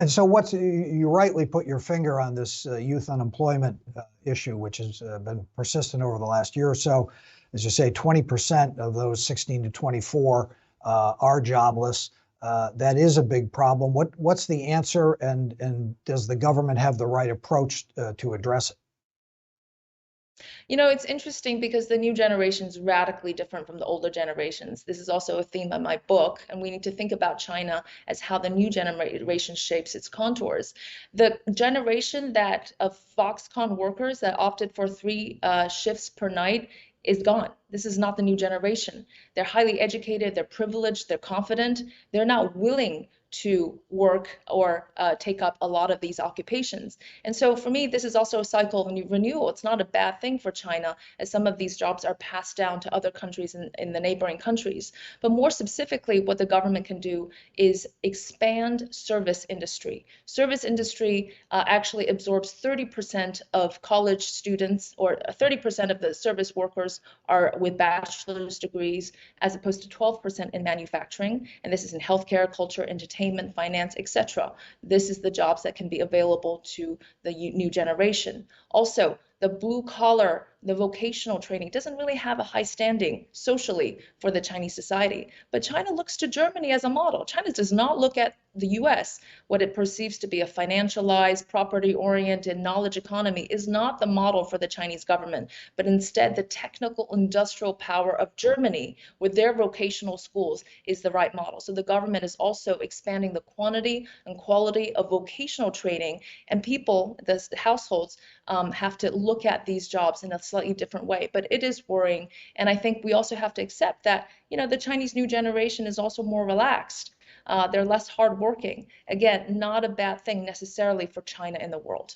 And so you rightly put your finger on this youth unemployment issue, which has been persistent over the last year or so. As you say, 20% of those 16 to 24 are jobless. That is a big problem. What's the answer, and does the government have the right approach to address it? You know, it's interesting because the new generation is radically different from the older generations. This is also a theme of my book, and we need to think about China as how the new generation shapes its contours. The generation that of Foxconn workers that opted for three shifts per night is gone. This is not the new generation. They're highly educated, they're privileged, they're confident, they're not willing to work or take up a lot of these occupations. And so for me, this is also a cycle of renewal. It's not a bad thing for China, as some of these jobs are passed down to other countries in the neighboring countries. But more specifically, what the government can do is expand service industry. Service industry actually absorbs 30% of college students, or 30% of the service workers are with bachelor's degrees, as opposed to 12% in manufacturing. And this is in healthcare, culture, entertainment, finance, etc. This is the jobs that can be available to the new generation. Also, the blue collar, the vocational training doesn't really have a high standing socially for the Chinese society. But China looks to Germany as a model. China does not look at the US. What it perceives to be a financialized, property-oriented knowledge economy is not the model for the Chinese government, but instead the technical industrial power of Germany with their vocational schools is the right model. So the government is also expanding the quantity and quality of vocational training, and people, the households, have to look at these jobs in a slightly different way. But it is worrying, and I think we also have to accept that, you know, the Chinese new generation is also more relaxed. They're less hardworking. Again, not a bad thing necessarily for China in the world.